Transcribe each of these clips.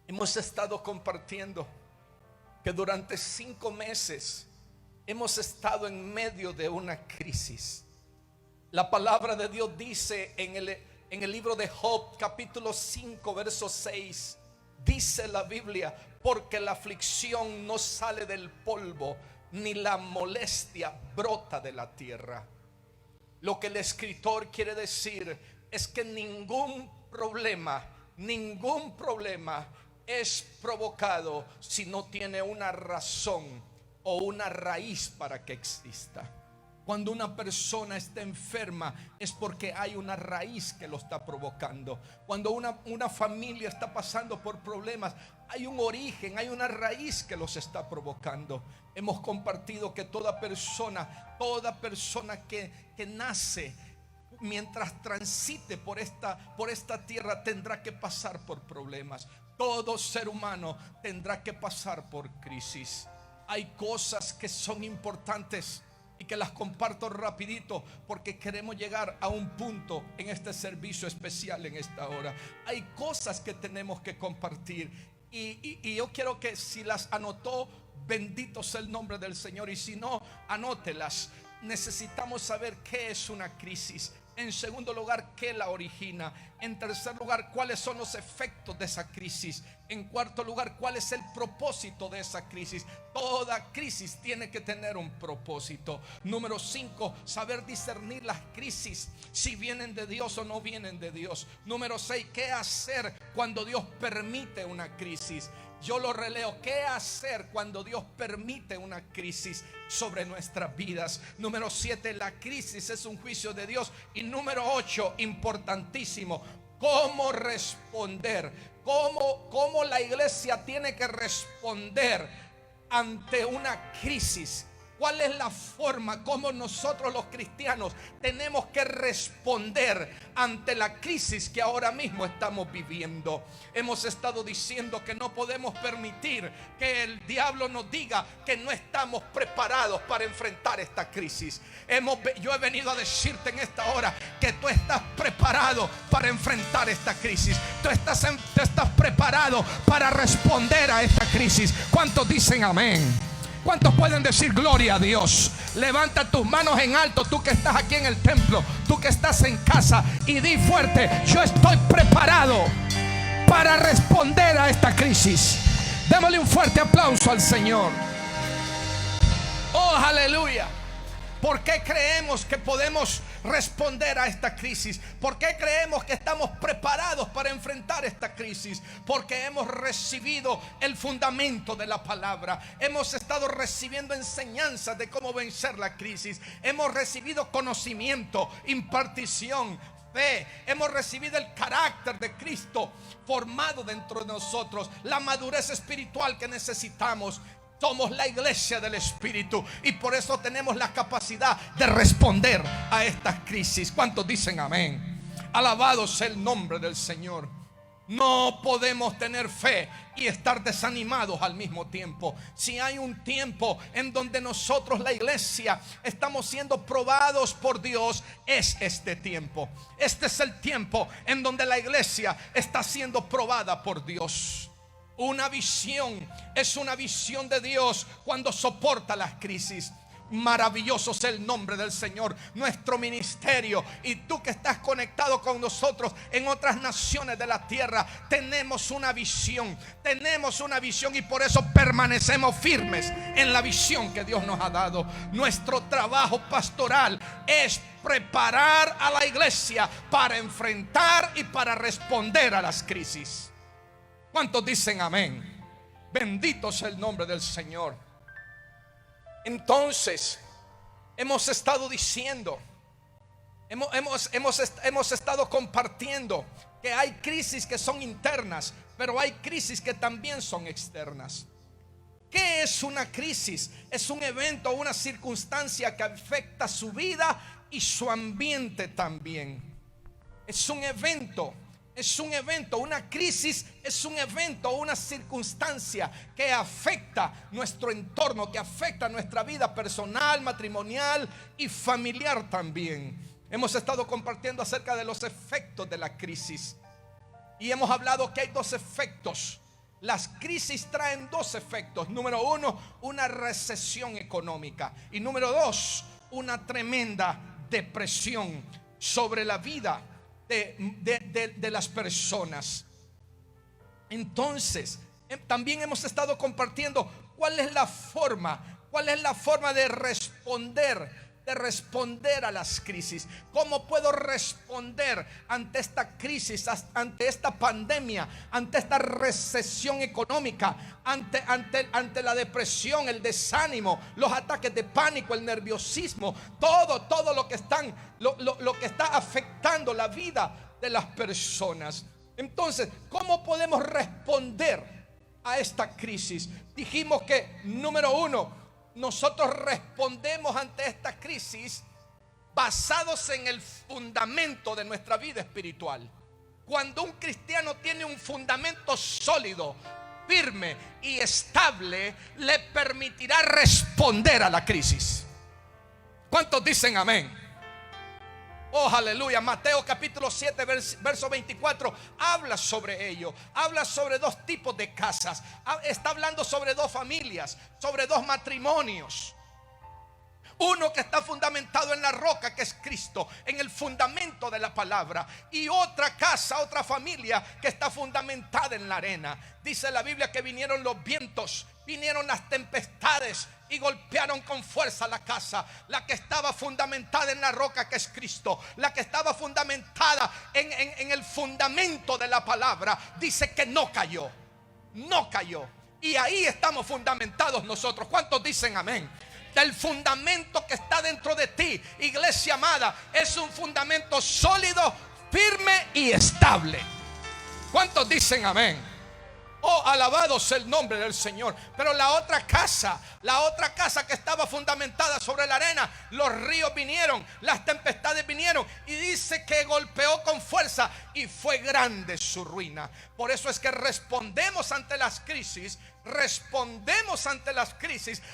Hemos estado compartiendo que durante 5 meses hemos estado en medio de una crisis. La palabra de Dios dice en el libro de Job, capítulo 5, verso 6, dice la Biblia: porque la aflicción no sale del polvo, ni la molestia brota de la tierra. Lo que el escritor quiere decir es que ningún problema es provocado si no tiene una razón o una raíz para que exista. Cuando una persona está enferma es porque hay una raíz que lo está provocando. Cuando una familia está pasando por problemas, hay un origen, hay una raíz que los está provocando. Hemos compartido que toda persona que nace, mientras transite por esta tierra, tendrá que pasar por problemas. Todo ser humano tendrá que pasar por crisis. Hay cosas que son importantes y que las comparto rapidito porque queremos llegar a un punto en este servicio especial en esta hora. Hay cosas que tenemos que compartir y yo quiero que, si las anotó, bendito sea el nombre del Señor, y si no, anótelas. Necesitamos saber qué es una crisis. En segundo lugar, ¿qué la origina? En tercer lugar, ¿cuáles son los efectos de esa crisis? En cuarto lugar, ¿cuál es el propósito de esa crisis? Toda crisis tiene que tener un propósito. Número 5, saber discernir las crisis, si vienen de Dios o no vienen de Dios. Número 6, ¿qué hacer cuando Dios permite una crisis? Yo lo releo: ¿qué hacer cuando Dios permite una crisis sobre nuestras vidas? Número 7, la crisis es un juicio de Dios. Y número 8, importantísimo, ¿cómo responder? ¿Cómo la iglesia tiene que responder ante una crisis? ¿Cuál es la forma como nosotros los cristianos tenemos que responder ante la crisis que ahora mismo estamos viviendo? Hemos estado diciendo que no podemos permitir que el diablo nos diga que no estamos preparados para enfrentar esta crisis. Yo he venido a decirte en esta hora que tú estás preparado para enfrentar esta crisis. Tú estás preparado para responder a esta crisis. ¿Cuántos dicen amén? ¿Cuántos pueden decir gloria a Dios? Levanta tus manos en alto, tú que estás aquí en el templo, tú que estás en casa, y di fuerte: yo estoy preparado para responder a esta crisis. Démosle un fuerte aplauso al Señor. Oh, aleluya. ¿Por qué creemos que podemos responder a esta crisis? ¿Por qué creemos que estamos preparados para enfrentar esta crisis? Porque hemos recibido el fundamento de la palabra. Hemos estado recibiendo enseñanzas de cómo vencer la crisis. Hemos recibido conocimiento, impartición, fe. Hemos recibido el carácter de Cristo formado dentro de nosotros, la madurez espiritual que necesitamos. Somos la iglesia del Espíritu y por eso tenemos la capacidad de responder a estas crisis. ¿Cuántos dicen amén? Alabado sea el nombre del Señor. No podemos tener fe y estar desanimados al mismo tiempo. Si hay un tiempo en donde nosotros, la iglesia, estamos siendo probados por Dios, es este tiempo. Este es el tiempo en donde la iglesia está siendo probada por Dios. Una visión es una visión de Dios cuando soporta las crisis. Maravilloso sea el nombre del Señor. Nuestro ministerio y tú que estás conectado con nosotros en otras naciones de la tierra, tenemos una visión y por eso permanecemos firmes en la visión que Dios nos ha dado. Nuestro trabajo pastoral es preparar a la iglesia para enfrentar y para responder a las crisis. ¿Cuántos dicen amén? Bendito sea el nombre del Señor. Entonces, hemos estado diciendo, hemos estado compartiendo que hay crisis que son internas, pero hay crisis que también son externas. ¿Qué es una crisis? Es un evento o una circunstancia que afecta su vida y su ambiente también. Es un evento. Una crisis es un evento, una circunstancia que afecta nuestro entorno, que afecta nuestra vida personal, matrimonial y familiar también. Hemos estado compartiendo acerca de los efectos de la crisis y hemos hablado que hay dos efectos. Las crisis traen dos efectos. Número uno, una recesión económica. Y número dos, una tremenda depresión sobre la vida de las personas. Entonces, también hemos estado compartiendo cuál es la forma de responder a las crisis. ¿Cómo puedo responder ante esta crisis, ante esta pandemia, ante esta recesión económica, ante la depresión, el desánimo, los ataques de pánico, el nerviosismo, todo lo que está afectando la vida de las personas? Entonces, ¿cómo podemos responder a esta crisis? Dijimos que, número uno, nosotros respondemos ante esta crisis basados en el fundamento de nuestra vida espiritual. Cuando un cristiano tiene un fundamento sólido, firme y estable, le permitirá responder a la crisis. ¿Cuántos dicen amén? Oh, aleluya. Mateo capítulo 7 verso 24 habla sobre ello. Habla sobre dos tipos de casas. Está hablando sobre dos familias, sobre dos matrimonios. Uno que está fundamentado en la roca, que es Cristo, en el fundamento de la palabra. Y otra casa, otra familia que está fundamentada en la arena. Dice la Biblia que vinieron los vientos, vinieron las tempestades y golpearon con fuerza la casa. La que estaba fundamentada en la roca, que es Cristo, la que estaba fundamentada en el fundamento de la palabra, dice que no cayó. No cayó. Y ahí estamos fundamentados nosotros. ¿Cuántos dicen amén? El fundamento que está dentro de ti, iglesia amada, es un fundamento sólido, firme y estable. ¿Cuántos dicen amén? Oh, alabado sea el nombre del Señor. Pero la otra casa que estaba fundamentada sobre la arena, los ríos vinieron, las tempestades vinieron, y dice que golpeó con fuerza y fue grande su ruina. Por eso es que respondemos ante las crisis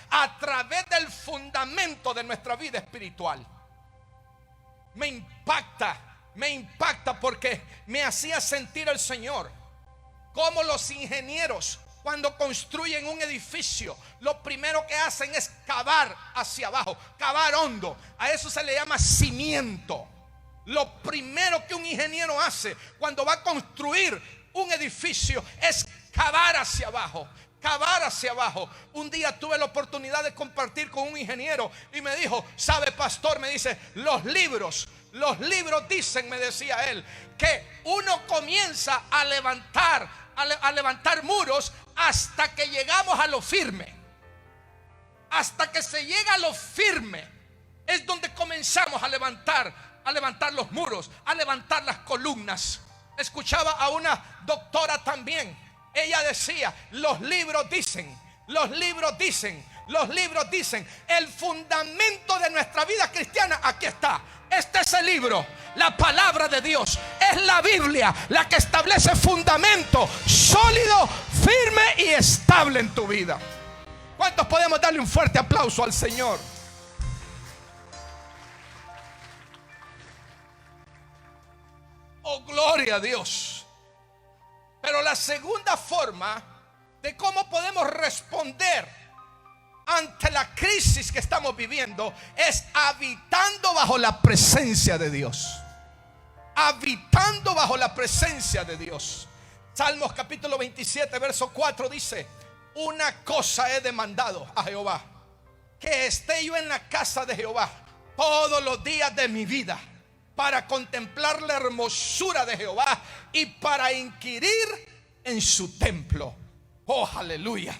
a través del fundamento de nuestra vida espiritual. Me impacta porque me hacía sentir el Señor como los ingenieros, cuando construyen un edificio, lo primero que hacen es cavar hacia abajo, cavar hondo. A eso se le llama cimiento. Lo primero que un ingeniero hace cuando va a construir un edificio es cavar hacia abajo. Cavar hacia abajo. Un día tuve la oportunidad de compartir con un ingeniero y me dijo: ¿sabe, pastor? Me dice, los libros dicen, me decía él, que uno comienza a levantar muros hasta que llegamos a lo firme. Hasta que se llega a lo firme es donde comenzamos a levantar los muros, a levantar las columnas. Escuchaba a una doctora también. Ella decía: los libros dicen. El fundamento de nuestra vida cristiana, aquí está. Este es el libro, la palabra de Dios. Es la Biblia la que establece fundamento sólido, firme y estable en tu vida. ¿Cuántos podemos darle un fuerte aplauso al Señor? Oh, gloria a Dios. Pero la segunda forma de cómo podemos responder ante la crisis que estamos viviendo es habitando bajo la presencia de Dios. Habitando bajo la presencia de Dios. Salmos capítulo 27 verso 4 dice: una cosa he demandado a Jehová, que esté yo en la casa de Jehová todos los días de mi vida, para contemplar la hermosura de Jehová y para inquirir en su templo. Oh, aleluya.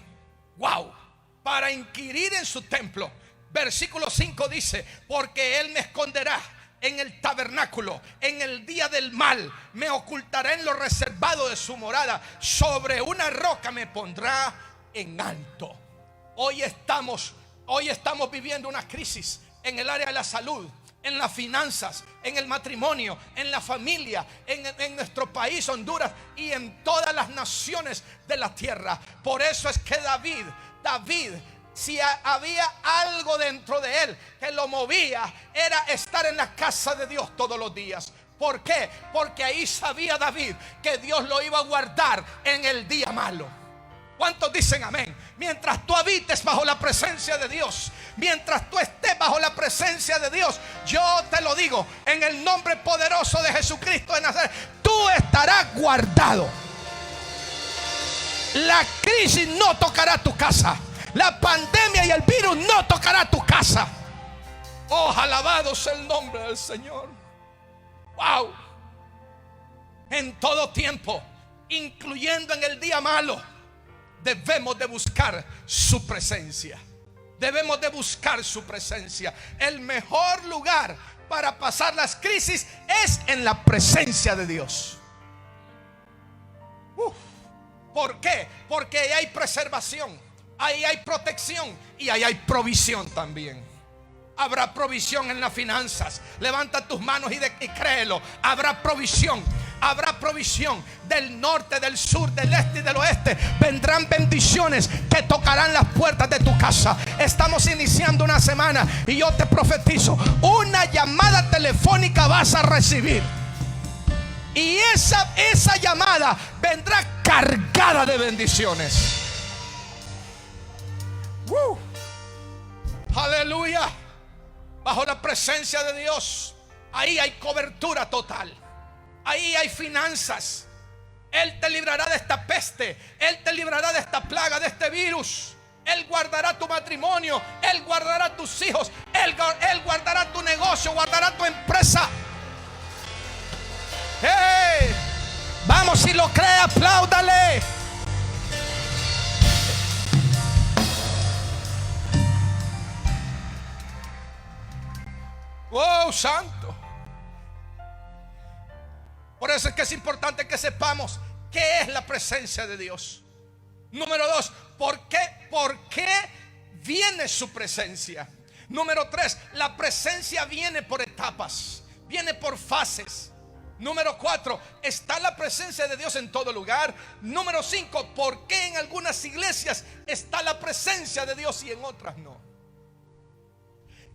Wow. Para inquirir en su templo. Versículo 5 dice: porque él me esconderá en el tabernáculo, en el día del mal, me ocultará en lo reservado de su morada, sobre una roca me pondrá en alto. Hoy estamos viviendo una crisis en el área de la salud, en las finanzas, en el matrimonio, en la familia, en nuestro país, Honduras, y en todas las naciones de la tierra. Por eso es que David, si había algo dentro de él que lo movía, era estar en la casa de Dios todos los días. ¿Por qué? Porque ahí sabía David que Dios lo iba a guardar en el día malo. ¿Cuántos dicen amén? Mientras tú habites bajo la presencia de Dios, mientras tú estés bajo la presencia de Dios, yo te lo digo en el nombre poderoso de Jesucristo de Nazaret, tú estarás guardado. La crisis no tocará tu casa. La pandemia y el virus no tocará tu casa. Oh, alabado sea el nombre del Señor. Wow. En todo tiempo, incluyendo en el día malo, debemos de buscar su presencia. Debemos de buscar su presencia. El mejor lugar para pasar las crisis es en la presencia de Dios. ¿Por qué? Porque ahí hay preservación, ahí hay protección y ahí hay provisión también. Habrá provisión en las finanzas. Levanta tus manos y créelo. Habrá provisión. Habrá provisión del norte, del sur, del este y del oeste. Vendrán bendiciones que tocarán las puertas de tu casa. Estamos iniciando una semana y yo te profetizo, una llamada telefónica vas a recibir. Y esa llamada vendrá cargada de bendiciones. Aleluya. Bajo la presencia de Dios, ahí hay cobertura total. Ahí hay finanzas. Él te librará de esta peste. Él te librará de esta plaga, de este virus. Él guardará tu matrimonio. Él guardará tus hijos. Él guardará tu negocio. Guardará tu empresa. ¡Hey! Vamos, si lo cree, apláudale. ¡Oh, santo! Por eso es que es importante que sepamos qué es la presencia de Dios. Número 2, ¿por qué viene su presencia? Número 3, la presencia viene por etapas, viene por fases. Número 4, ¿está la presencia de Dios en todo lugar? Número 5, ¿por qué en algunas iglesias está la presencia de Dios y en otras no?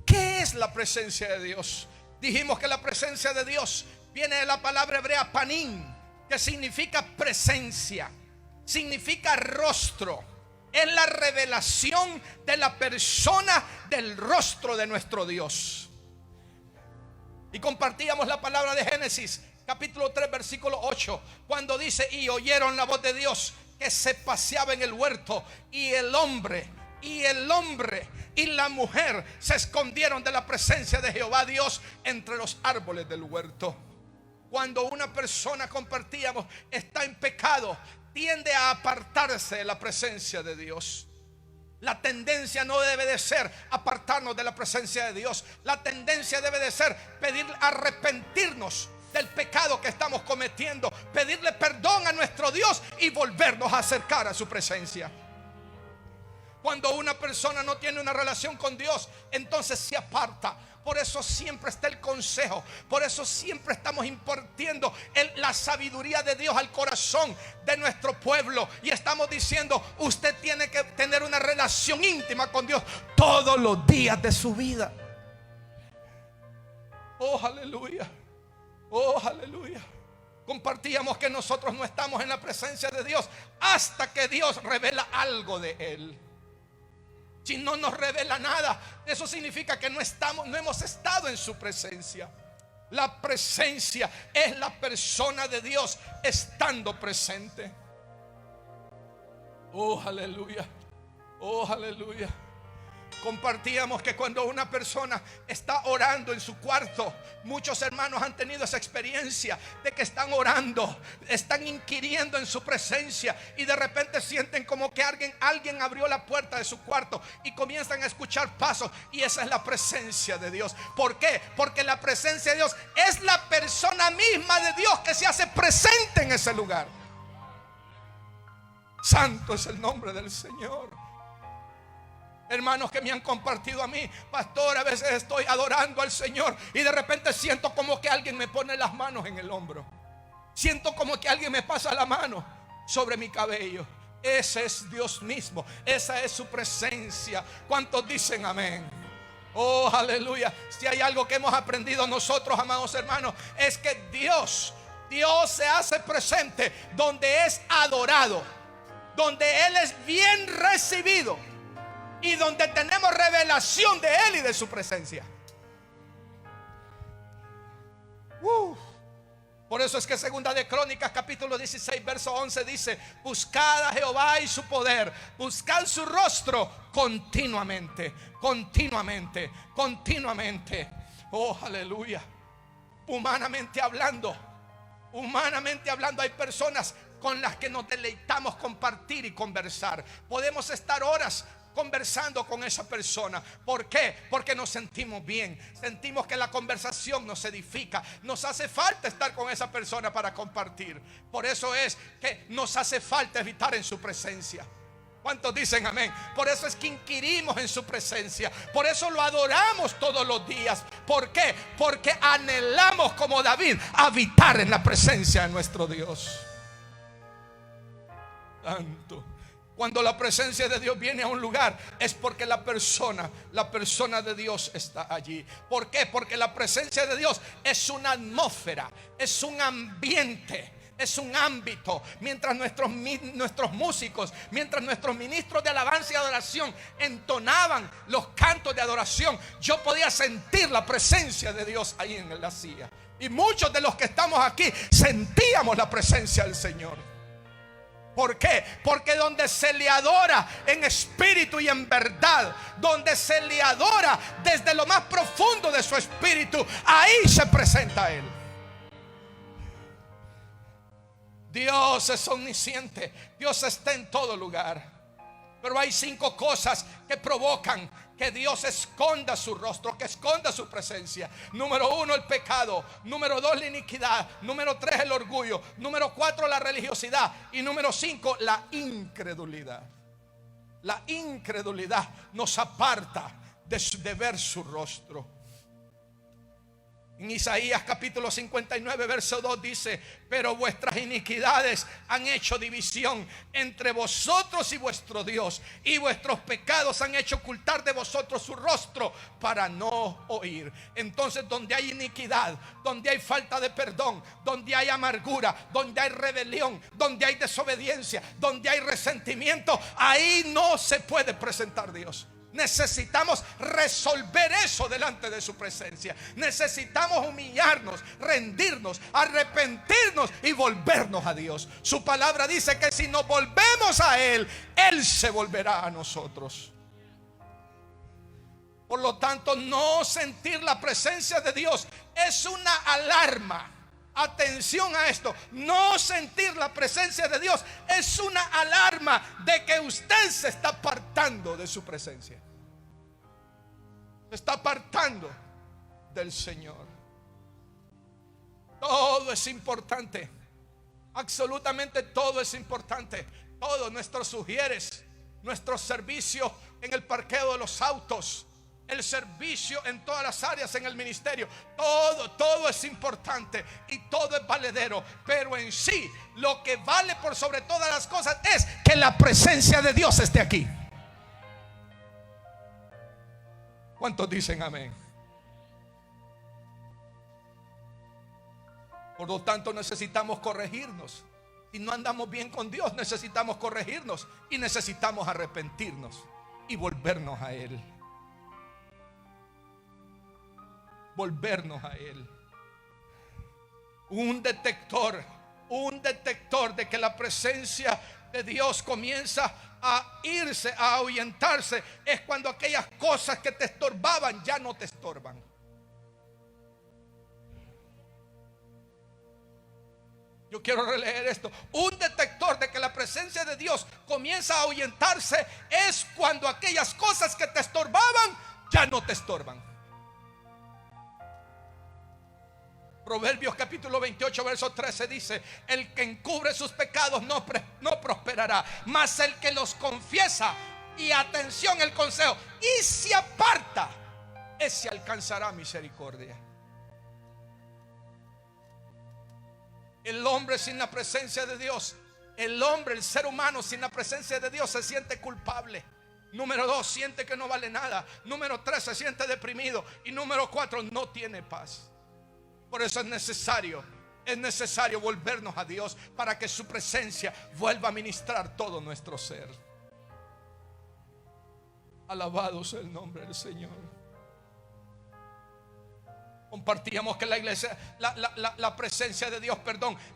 ¿Qué es la presencia de Dios? Dijimos que la presencia de Dios viene de la palabra hebrea panim, que significa presencia, significa rostro. Es la revelación de la persona del rostro de nuestro Dios. Y compartíamos la palabra de Génesis capítulo 3 versículo 8, cuando dice: y oyeron la voz de Dios que se paseaba en el huerto, y el hombre y la mujer se escondieron de la presencia de Jehová Dios entre los árboles del huerto. Cuando una persona, compartíamos, está en pecado, tiende a apartarse de la presencia de Dios. La tendencia no debe de ser apartarnos de la presencia de Dios. La tendencia debe de ser pedir arrepentirnos del pecado que estamos cometiendo, pedirle perdón a nuestro Dios y volvernos a acercar a su presencia. Cuando una persona no tiene una relación con Dios, entonces se aparta. Por eso siempre está el consejo. Por eso siempre estamos impartiendo la sabiduría de Dios al corazón de nuestro pueblo. Y estamos diciendo: usted tiene que tener una relación íntima con Dios todos los días de su vida. Oh, aleluya. Oh, aleluya. Compartíamos que nosotros no estamos en la presencia de Dios hasta que Dios revela algo de Él. Si no nos revela nada, eso significa que no hemos estado en su presencia. La presencia es la persona de Dios estando presente. Oh, aleluya. Oh, aleluya. Compartíamos que cuando una persona está orando en su cuarto, muchos hermanos han tenido esa experiencia de que están orando, están inquiriendo en su presencia, y de repente sienten como que alguien abrió la puerta de su cuarto y comienzan a escuchar pasos, y esa es la presencia de Dios. ¿Por qué? Porque la presencia de Dios es la persona misma de Dios que se hace presente en ese lugar. Santo es el nombre del Señor. Hermanos que me han compartido a mí: pastor, a veces estoy adorando al Señor y de repente siento como que alguien me pone las manos en el hombro. Siento como que alguien me pasa la mano sobre mi cabello. Ese es Dios mismo, esa es su presencia. ¿Cuántos dicen amén? Oh, aleluya. Si hay algo que hemos aprendido nosotros, amados hermanos, es que Dios se hace presente donde es adorado. donde Él es bien recibido y donde tenemos revelación de Él y de su presencia. Por eso es que segunda de Crónicas capítulo 16 verso 11 dice: buscad a Jehová y su poder, buscad su rostro continuamente, continuamente, continuamente. Oh, aleluya. Humanamente hablando hay personas con las que nos deleitamos compartir y conversar. Podemos estar horas conversando con esa persona. ¿Por qué? Porque nos sentimos bien, sentimos que la conversación nos edifica. Nos hace falta estar con esa persona para compartir. Por eso es que nos hace falta evitar en su presencia. ¿Cuántos dicen amén? Por eso es que inquirimos en su presencia. Por eso lo adoramos todos los días. ¿Por qué? Porque anhelamos, como David, habitar en la presencia de nuestro Dios. Tanto. Cuando la presencia de Dios viene a un lugar, es porque la persona de Dios está allí. ¿Por qué? Porque la presencia de Dios es una atmósfera, es un ambiente, es un ámbito. Mientras nuestros músicos, mientras nuestros ministros de alabanza y adoración entonaban los cantos de adoración, yo podía sentir la presencia de Dios ahí en la silla. Y muchos de los que estamos aquí sentíamos la presencia del Señor. ¿Por qué? Porque donde se le adora en espíritu y en verdad, donde se le adora desde lo más profundo de su espíritu, ahí se presenta Él. Dios es omnisciente, Dios está en todo lugar. Pero hay 5 cosas que provocan que Dios esconda su rostro, que esconda su presencia. Número 1, el pecado. Número 2, la iniquidad. Número 3, el orgullo. Número 4, la religiosidad. Y número 5, la incredulidad. La incredulidad nos aparta de ver su rostro. En Isaías capítulo 59 verso 2 dice: pero vuestras iniquidades han hecho división entre vosotros y vuestro Dios, y vuestros pecados han hecho ocultar de vosotros su rostro para no oír. Entonces, donde hay iniquidad, donde hay falta de perdón, donde hay amargura, donde hay rebelión, donde hay desobediencia, donde hay resentimiento, ahí no se puede presentar Dios. Necesitamos resolver eso delante de su presencia. Necesitamos humillarnos, rendirnos, arrepentirnos y volvernos a Dios. Su palabra dice que si nos volvemos a Él, Él se volverá a nosotros. Por lo tanto, no sentir la presencia de Dios es una alarma. Atención a esto: no sentir la presencia de Dios es una alarma de que usted se está apartando de su presencia. Se está apartando del Señor. Todo es importante. Absolutamente todo es importante. Todo, nuestros sugieres, nuestro servicio en el parqueo de los autos, el servicio en todas las áreas en el ministerio, todo es importante y todo es valedero. Pero en sí, lo que vale por sobre todas las cosas es que la presencia de Dios esté aquí. ¿Cuántos dicen amén? Por lo tanto, necesitamos corregirnos. Si no andamos bien con Dios, necesitamos corregirnos y necesitamos arrepentirnos y volvernos a Él. Volvernos a Él. Un detector de que la presencia de Dios comienza a irse, a ahuyentarse, es cuando aquellas cosas que te estorbaban ya no te estorban. Yo quiero releer esto. Un detector de que la presencia de Dios comienza a ahuyentarse es cuando aquellas cosas que te estorbaban ya no te estorban. Proverbios capítulo 28 verso 13 dice: el que encubre sus pecados no prosperará, mas el que los confiesa, y atención el consejo, y se aparta, ese alcanzará misericordia. El hombre sin la presencia de Dios, el ser humano sin la presencia de Dios se siente culpable. Número 2, siente que no vale nada. Número 3, se siente deprimido. Y número 4, no tiene paz. Por eso es necesario es necesario volvernos a Dios para que su presencia vuelva a ministrar todo nuestro ser. Alabado sea el nombre del Señor. Compartíamos que la iglesia, la presencia de Dios,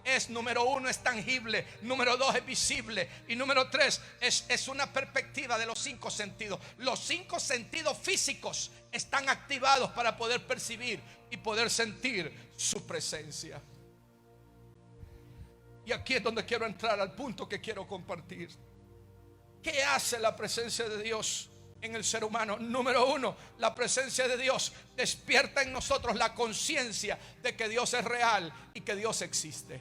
es número uno, es tangible. Número dos, es visible. Y número tres, es una perspectiva de los 5 sentidos. Los 5 sentidos físicos están activados para poder percibir y poder sentir su presencia. Y aquí es donde quiero entrar al punto que quiero compartir. ¿Qué hace la presencia de Dios en el ser humano? Número uno, la presencia de Dios despierta en nosotros la conciencia de que Dios es real y que Dios existe.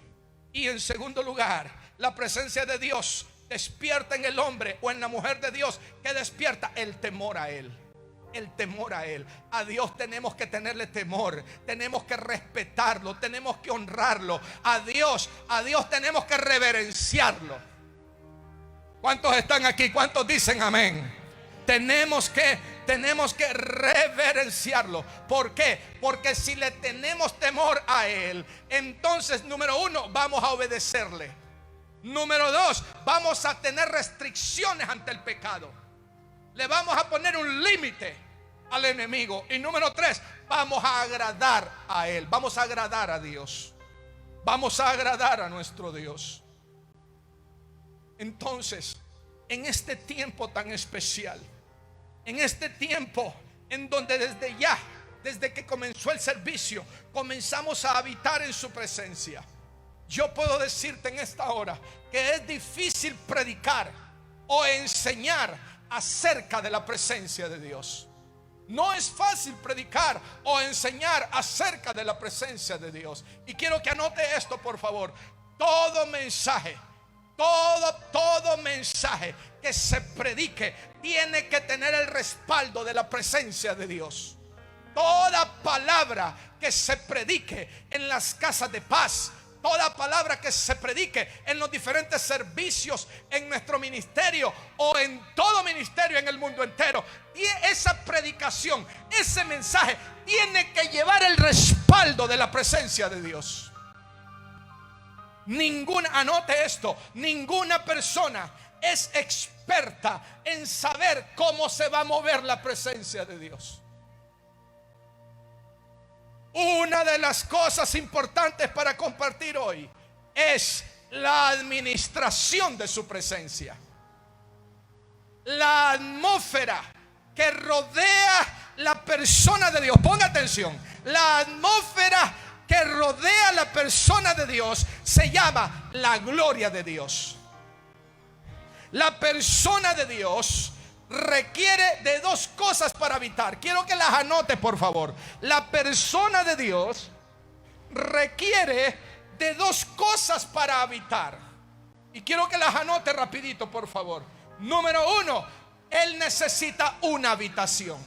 Y en segundo lugar, la presencia de Dios despierta en el hombre o en la mujer de Dios, que despierta el temor a Él. El temor a Él. A Dios tenemos que tenerle temor, tenemos que respetarlo, tenemos que honrarlo. A Dios tenemos que reverenciarlo. ¿Cuántos están aquí? ¿Cuántos dicen amén? Tenemos que reverenciarlo. ¿Por qué? Porque si le tenemos temor a Él, entonces, número uno, vamos a obedecerle. Número dos, vamos a tener restricciones ante el pecado. Le vamos a poner un límite al enemigo. Y número tres, vamos a agradar a Él. Vamos a agradar a Dios. Vamos a agradar a nuestro Dios. Entonces, en este tiempo tan especial, en este tiempo en donde desde que comenzó el servicio, comenzamos a habitar en su presencia, yo puedo decirte en esta hora que es difícil predicar o enseñar acerca de la presencia de Dios. No es fácil predicar o enseñar acerca de la presencia de Dios. Y quiero que anote esto, por favor. Todo mensaje que se predique tiene que tener el respaldo de la presencia de Dios. Toda palabra que se predique en las casas de paz, toda palabra que se predique en los diferentes servicios, en nuestro ministerio o en todo ministerio en el mundo entero, y esa predicación, ese mensaje tiene que llevar el respaldo de la presencia de Dios. Anote esto, ninguna persona es experta en saber cómo se va a mover la presencia de Dios. Una de las cosas importantes para compartir hoy es la administración de su presencia. La atmósfera que rodea la persona de Dios. Ponga atención. La atmósfera que rodea a la persona de Dios se llama la gloria de Dios. La persona de Dios requiere de 2 cosas para habitar. Quiero que las anote, por favor. La persona de Dios requiere de 2 cosas para habitar. Y quiero que las anote rapidito, por favor. Número 1, Él necesita una habitación.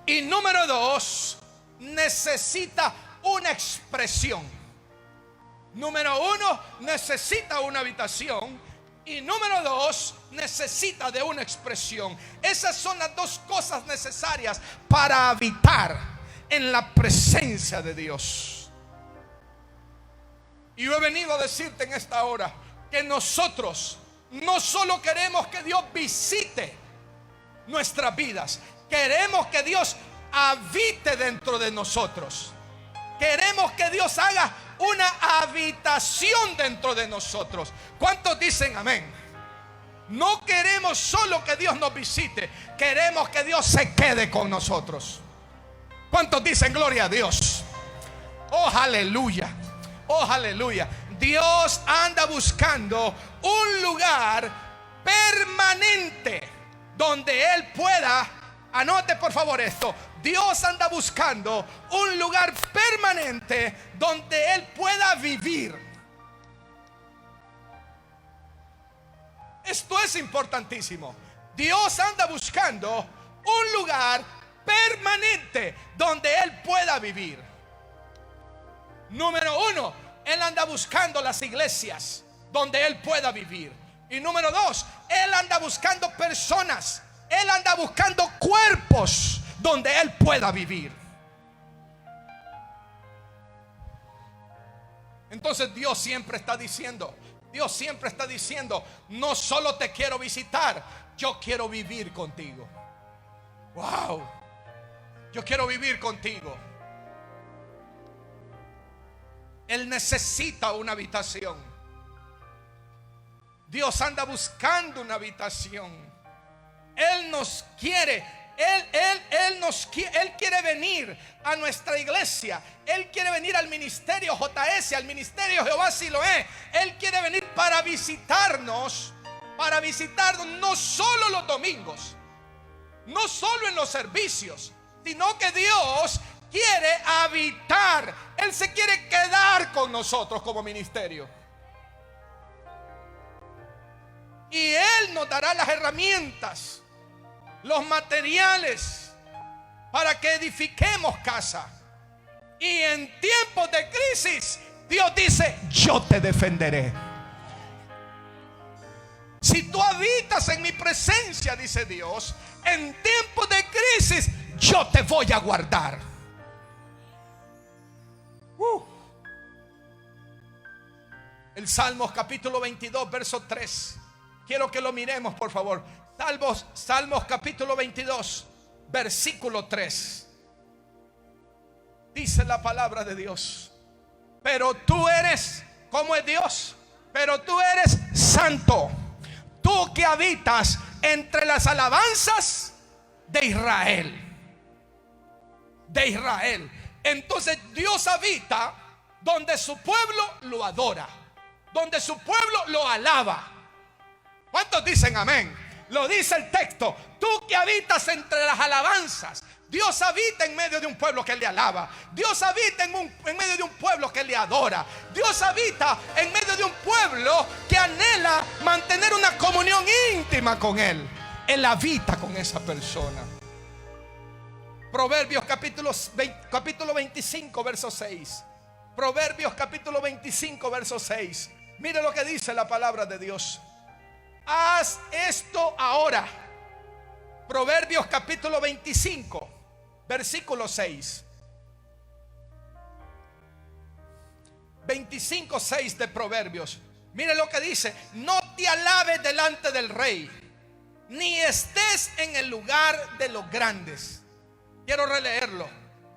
Y número 2, necesita una expresión. Número 1, necesita una habitación. Y número 2, necesita de una expresión. Esas son las 2 cosas necesarias para habitar en la presencia de Dios. Y yo he venido a decirte en esta hora que nosotros no solo queremos que Dios visite nuestras vidas, queremos que Dios habite dentro de nosotros. Queremos que Dios haga una habitación dentro de nosotros. ¿Cuántos dicen amén? No queremos solo que Dios nos visite, queremos que Dios se quede con nosotros. ¿Cuántos dicen gloria a Dios? Oh, aleluya. Oh, aleluya. Dios anda buscando un lugar permanente donde Él pueda, anote por favor esto, Dios anda buscando un lugar permanente donde Él pueda vivir. Esto es importantísimo. Dios anda buscando un lugar permanente donde Él pueda vivir. Número 1, Él anda buscando las iglesias donde Él pueda vivir. Y número 2, Él anda buscando personas. Él anda buscando cuerpos donde Él pueda vivir. Entonces Dios siempre está diciendo, no solo te quiero visitar, yo quiero vivir contigo. Wow, yo quiero vivir contigo. Él necesita una habitación. Dios anda buscando una habitación. Él nos quiere. Él quiere venir a nuestra iglesia. Él quiere venir al ministerio JS, al ministerio Jehová Siloé. Él quiere venir para visitarnos no solo los domingos, no solo en los servicios, sino que Dios quiere habitar. Él se quiere quedar con nosotros como ministerio. Y Él nos dará las herramientas, los materiales para que edifiquemos casa. Y en tiempos de crisis, Dios dice: yo te defenderé. Si tú habitas en mi presencia, dice Dios, en tiempos de crisis, yo te voy a guardar. El Salmos capítulo 22, verso 3. Quiero que lo miremos, por favor. Salmos capítulo 22, versículo 3. Dice la palabra de Dios: pero tú eres, ¿cómo es Dios? Pero tú eres santo, tú que habitas entre las alabanzas de Israel. De Israel. Entonces Dios habita donde su pueblo lo adora, donde su pueblo lo alaba. ¿Cuántos dicen amén? Lo dice el texto: tú que habitas entre las alabanzas. Dios habita en medio de un pueblo que le alaba. Dios habita en medio de un pueblo que le adora. Dios habita en medio de un pueblo que anhela mantener una comunión íntima con Él. Él habita con esa persona. Proverbios capítulo 25, verso 6. Proverbios capítulo 25, verso 6. Mire lo que dice la palabra de Dios: haz esto ahora. Proverbios capítulo 25, versículo 6. 25, 6 de Proverbios. Mire lo que dice: no te alabes delante del rey, ni estés en el lugar de los grandes. Quiero releerlo.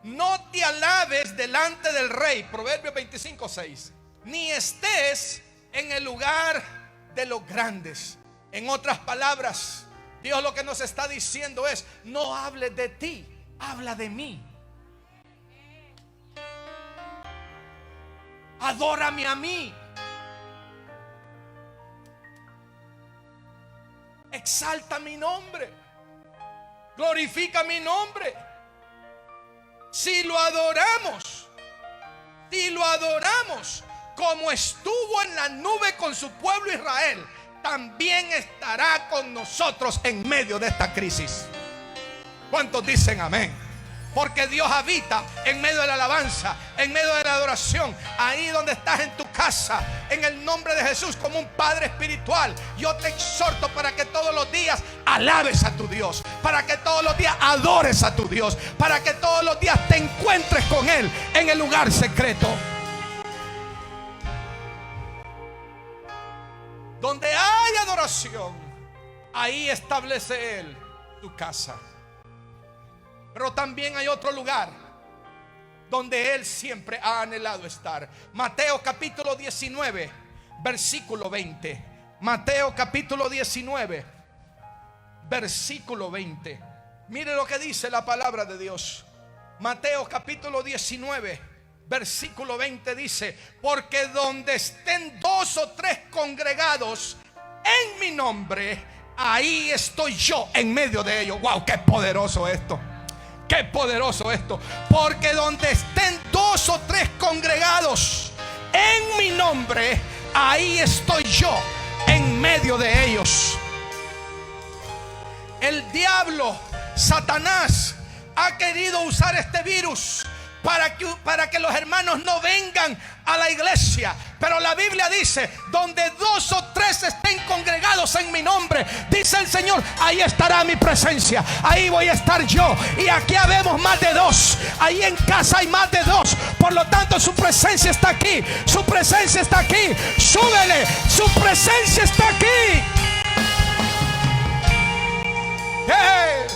No te alabes delante del rey. Proverbios 25, 6. Ni estés en el lugar de los grandes. En otras palabras, Dios lo que nos está diciendo es: no hables de ti, habla de mí. Adórame a mí. Exalta mi nombre. Glorifica mi nombre. Si lo adoramos como estuvo en la nube con su pueblo Israel, también estará con nosotros en medio de esta crisis. ¿Cuántos dicen amén? Porque Dios habita en medio de la alabanza, en medio de la adoración. Ahí donde estás en tu casa, en el nombre de Jesús, como un padre espiritual, yo te exhorto para que todos los días alabes a tu Dios, para que todos los días adores a tu Dios, para que todos los días te encuentres con Él en el lugar secreto. Donde hay adoración, ahí establece Él tu casa. Pero también hay otro lugar donde Él siempre ha anhelado estar. Mateo capítulo 19, versículo 20. Mateo capítulo 19, versículo 20. Mire lo que dice la palabra de Dios. Mateo capítulo 19, versículo 20 dice: porque donde estén 2 o 3 congregados en mi nombre, ahí estoy yo en medio de ellos. Wow, qué poderoso esto. Qué poderoso esto. Porque donde estén 2 o 3 congregados en mi nombre, ahí estoy yo en medio de ellos. El diablo, Satanás, ha querido usar este virus para que los hermanos no vengan a la iglesia. Pero la Biblia dice: donde 2 o 3 estén congregados en mi nombre, dice el Señor, ahí estará mi presencia, ahí voy a estar yo. Y aquí habemos más de 2, ahí en casa hay más de 2. Por lo tanto, su presencia está aquí, su presencia está aquí. Súbele, su presencia está aquí. ¡Hey!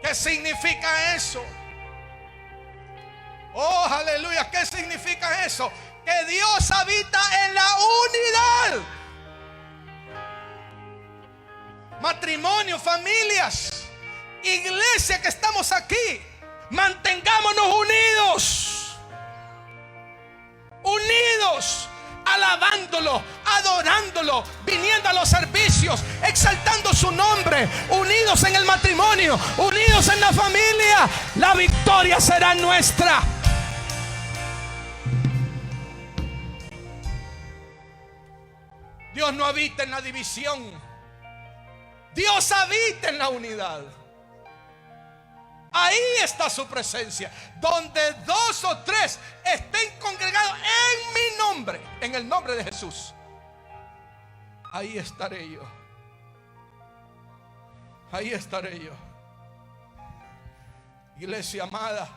¿Qué significa eso? Oh, aleluya. ¿Qué significa eso? Que Dios habita en la unidad. Matrimonio, familias, iglesia que estamos aquí, mantengámonos unidos. Unidos, alabándolo, adorándolo, viniendo a los servicios, exaltando su nombre, unidos en el matrimonio, unidos en la familia. La victoria será nuestra. Dios no habita en la división, Dios habita en la unidad. Ahí está su presencia. Donde 2 o 3 estén congregados en mi nombre, en el nombre de Jesús, ahí estaré yo. Ahí estaré yo. Iglesia amada,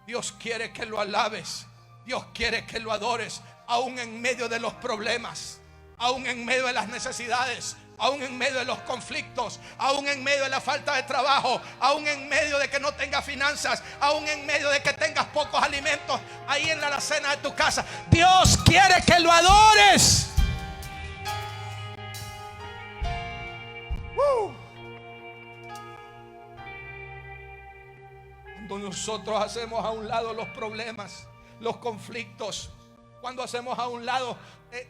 Dios quiere que lo alabes, Dios quiere que lo adores, aún en medio de los problemas, aún en medio de las necesidades, aún en medio de los conflictos, aún en medio de la falta de trabajo, aún en medio de que no tengas finanzas, aún en medio de que tengas pocos alimentos ahí en la alacena de tu casa. Dios quiere que lo adores. Cuando nosotros hacemos a un lado los problemas, los conflictos, cuando hacemos a un lado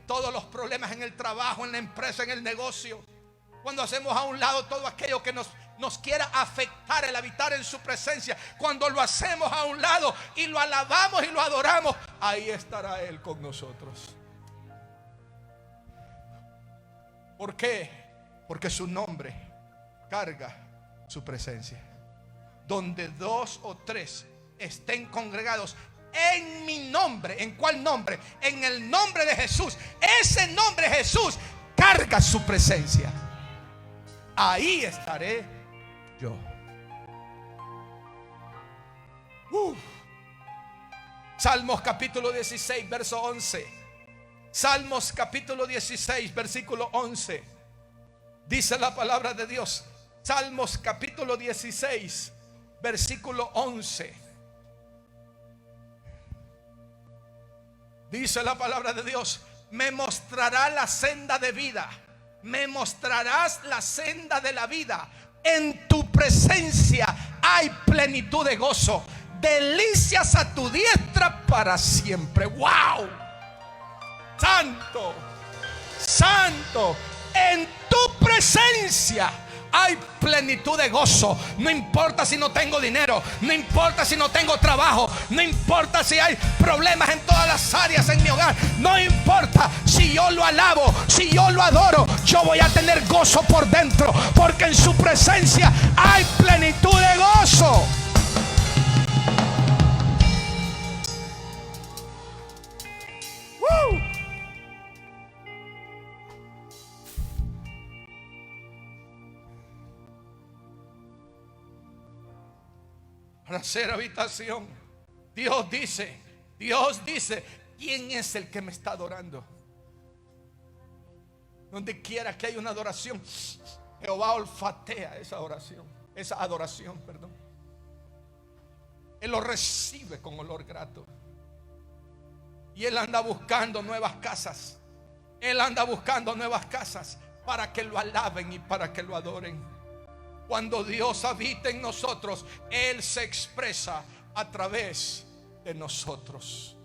todos los problemas en el trabajo, en la empresa, en el negocio, cuando hacemos a un lado todo aquello que nos quiera afectar el habitar en su presencia, cuando lo hacemos a un lado y lo alabamos y lo adoramos, ahí estará Él con nosotros. ¿Por qué? Porque su nombre carga su presencia. Donde 2 o 3 estén congregados en mi nombre. ¿En cuál nombre? En el nombre de Jesús. Ese nombre Jesús carga su presencia. Ahí estaré yo. Salmos capítulo 16 verso 11. Salmos capítulo 16 versículo 11. Dice la palabra de Dios. Salmos capítulo 16 versículo 11. Dice la palabra de Dios: me mostrará la senda de vida, me mostrarás la senda de la vida. En tu presencia hay plenitud de gozo, delicias a tu diestra para siempre. ¡Wow! Santo, santo, en tu presencia hay plenitud de gozo. No importa si no tengo dinero, no importa si no tengo trabajo, no importa si hay problemas en todas las áreas en mi hogar, no importa. Si yo lo alabo, si yo lo adoro, yo voy a tener gozo por dentro, porque en su presencia hay plenitud de gozo. Para hacer habitación, Dios dice, ¿quién es el que me está adorando? Donde quiera que haya una adoración, Jehová olfatea esa oración, esa adoración, perdón. Él lo recibe con olor grato. Y Él anda buscando nuevas casas. Él anda buscando nuevas casas para que lo alaben y para que lo adoren. Cuando Dios habita en nosotros, Él se expresa a través de nosotros.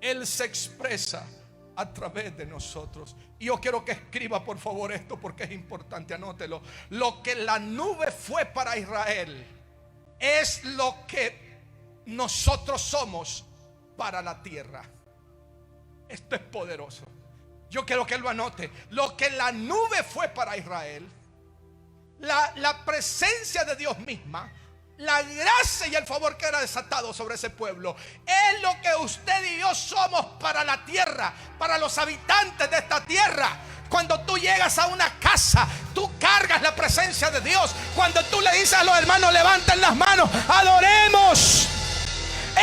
Él se expresa a través de nosotros. Y yo quiero que escriba por favor esto, porque es importante, anótelo. Lo que la nube fue para Israel es lo que nosotros somos para la tierra. Esto es poderoso. Yo quiero que lo anote. Lo que la nube fue para Israel, la presencia de Dios misma, la gracia y el favor que era desatado sobre ese pueblo, es lo que usted y yo somos para la tierra, para los habitantes de esta tierra. Cuando tú llegas a una casa, tú cargas la presencia de Dios. Cuando tú le dices a los hermanos, levanten las manos, adoremos.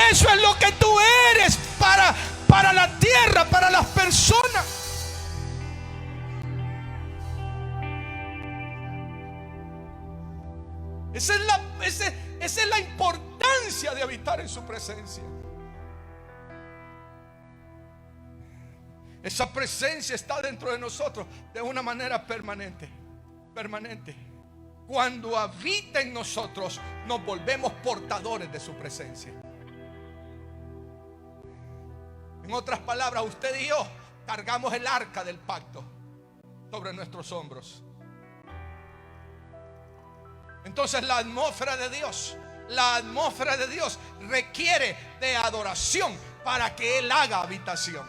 Eso es lo que tú eres para la tierra, para las personas. Esa es la importancia de habitar en su presencia. Esa presencia está dentro de nosotros de una manera permanente. Cuando habita en nosotros, nos volvemos portadores de su presencia. En otras palabras, usted y yo cargamos el arca del pacto sobre nuestros hombros. Entonces la atmósfera de Dios requiere de adoración para que Él haga habitación.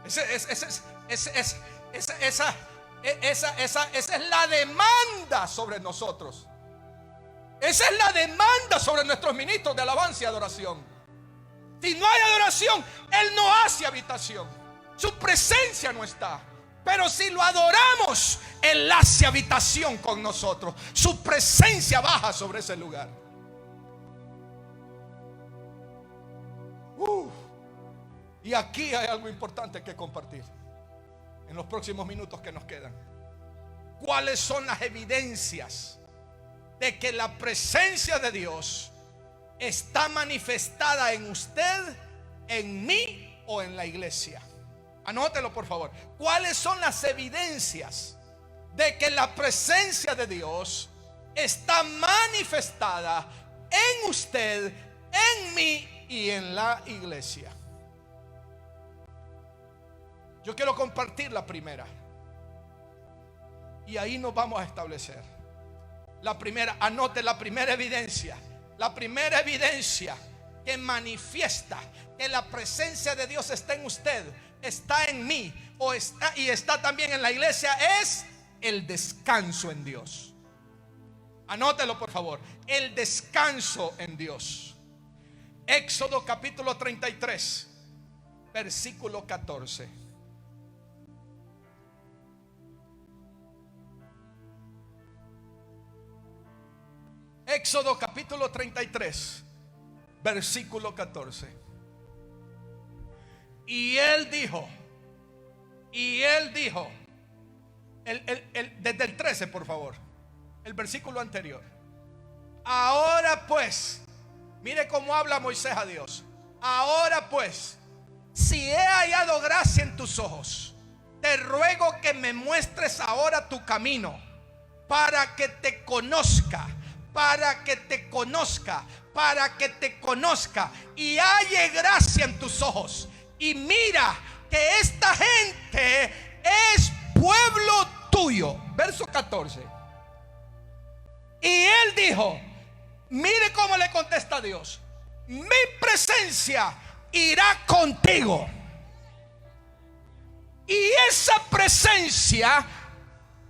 Esa es la demanda sobre nosotros. Esa es la demanda sobre nuestros ministros de alabanza y adoración. Si no hay adoración, Él no hace habitación. Su presencia no está. Pero si lo adoramos, Él hace habitación con nosotros. Su presencia baja sobre ese lugar. Y aquí hay algo importante que compartir en los próximos minutos que nos quedan. ¿Cuáles son las evidencias de que la presencia de Dios está manifestada en usted, en mí o en la iglesia? Anótelo, por favor. ¿Cuáles son las evidencias de que la presencia de Dios está manifestada en usted, en mí y en la iglesia? Yo quiero compartir la primera, y ahí nos vamos a establecer. La primera, anote la primera evidencia. La primera evidencia que manifiesta que la presencia de Dios está en usted, está en mí y está también en la iglesia, es el descanso en Dios. Anótelo, por favor. El descanso en Dios. Éxodo capítulo 33, versículo 14. Éxodo capítulo 33, versículo 14. Y él dijo, desde el 13, por favor, el versículo anterior. Ahora pues, mire cómo habla Moisés a Dios. Ahora pues, si he hallado gracia en tus ojos, te ruego que me muestres ahora tu camino, para que te conozca, y halle gracia en tus ojos. Y mira que esta gente es pueblo tuyo. Verso 14. Y él dijo, mire cómo le contesta a Dios: mi presencia irá contigo. Y esa presencia,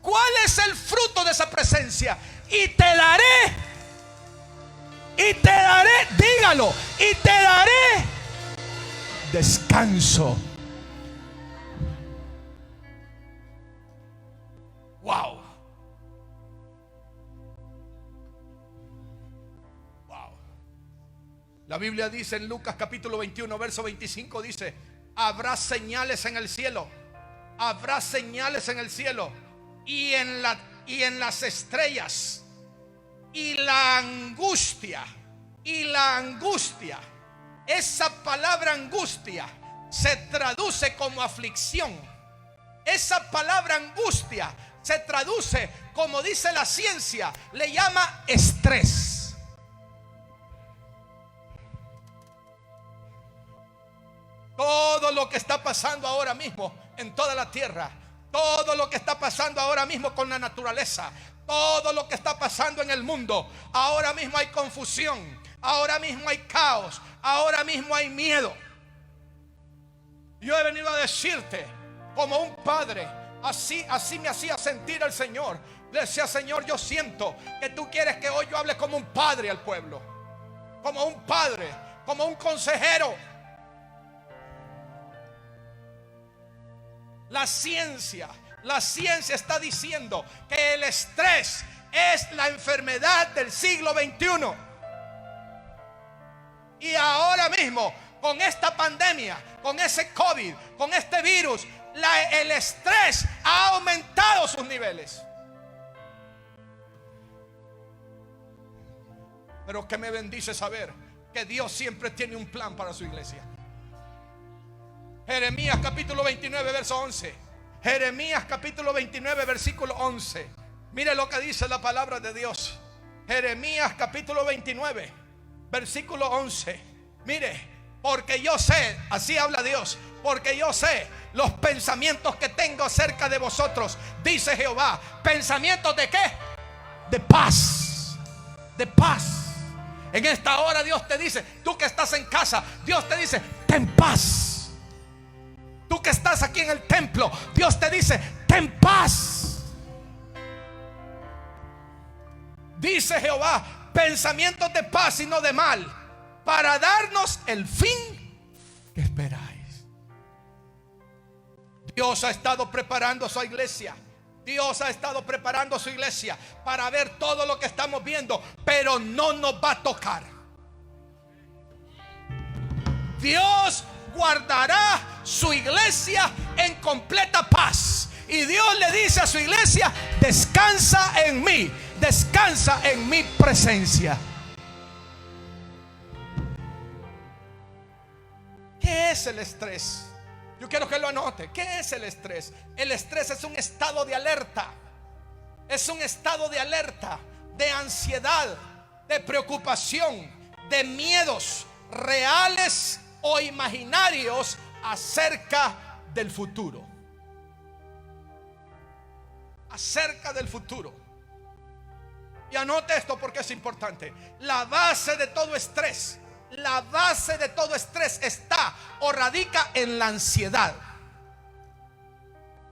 ¿cuál es el fruto de esa presencia? Y te daré, dígalo, y te daré descanso. Wow. La Biblia dice en Lucas capítulo 21, verso 25, dice: habrá señales en el cielo, habrá señales en el cielo y en las estrellas. Y la angustia, esa palabra angustia se traduce como aflicción. Esa palabra angustia se traduce, como dice la ciencia, le llama estrés. Todo lo que está pasando ahora mismo en toda la tierra, todo lo que está pasando ahora mismo con la naturaleza, todo lo que está pasando en el mundo, ahora mismo hay confusión, ahora mismo hay caos, ahora mismo hay miedo. Yo he venido a decirte como un padre. Así me hacía sentir el Señor. Le decía: Señor, yo siento que tú quieres que hoy yo hable como un padre al pueblo, como un padre, como un consejero. La ciencia está diciendo que el estrés es la enfermedad del siglo XXI. Y ahora mismo, con esta pandemia, con ese COVID, con este virus, el estrés ha aumentado sus niveles. Pero que me bendice saber que Dios siempre tiene un plan para su iglesia. Jeremías capítulo 29 verso 11. Jeremías capítulo 29 versículo 11. Mire lo que dice la palabra de Dios. Jeremías capítulo 29 versículo 11. Mire: porque yo sé, así habla Dios, porque yo sé los pensamientos que tengo acerca de vosotros, dice Jehová. ¿Pensamientos de qué? De paz. De paz. En esta hora Dios te dice, tú que estás en casa, Dios te dice: ten paz. Tú que estás aquí en el templo, Dios te dice: ten paz. Dice Jehová: pensamientos de paz y no de mal, para darnos el fin que esperáis. Dios ha estado preparando a su iglesia. Dios ha estado preparando a su iglesia para ver todo lo que estamos viendo, pero no nos va a tocar. Dios guardará su iglesia en completa paz. Y Dios le dice a su iglesia: descansa en mí, descansa en mi presencia. ¿Qué es el estrés? Yo quiero que lo anote. ¿Qué es el estrés? El estrés es un estado de alerta. Es un estado de alerta, de ansiedad, de preocupación, de miedos reales o imaginarios acerca del futuro. Acerca del futuro. Y anote esto porque es importante. La base de todo estrés, la base de todo estrés está o radica en la ansiedad.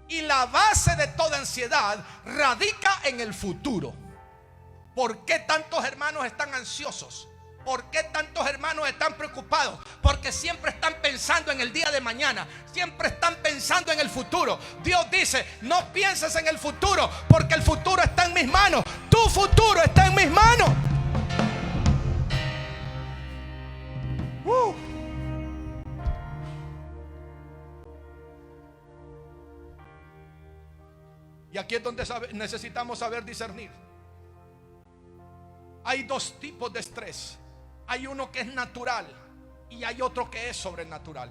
Y la base de toda ansiedad radica en el futuro. ¿Por qué tantos hermanos están ansiosos? ¿Por qué tantos hermanos están preocupados? Porque siempre están pensando en el día de mañana. Siempre están pensando en el futuro. Dios dice: no pienses en el futuro, porque el futuro está en mis manos. Tu futuro está en mis manos. Y aquí es donde necesitamos saber discernir. Hay dos tipos de estrés. Hay uno que es natural y hay otro que es sobrenatural.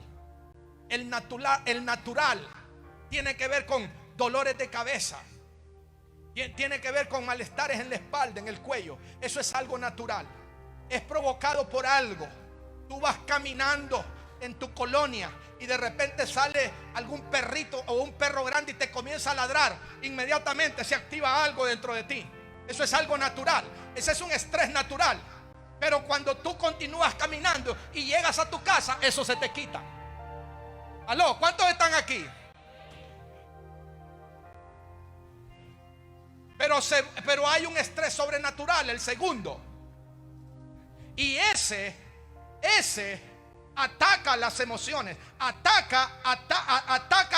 El natural tiene que ver con dolores de cabeza, tiene que ver con malestares en la espalda, en el cuello. Eso es algo natural. Es provocado por algo. Tú vas caminando en tu colonia y de repente sale algún perrito o un perro grande y te comienza a ladrar. Inmediatamente se activa algo dentro de ti. Eso es algo natural. Ese es un estrés natural. Pero cuando tú continúas caminando y llegas a tu casa, eso se te quita. ¿Aló? ¿Cuántos están aquí? Pero hay un estrés sobrenatural, el segundo. Y ese ataca las emociones. Ataca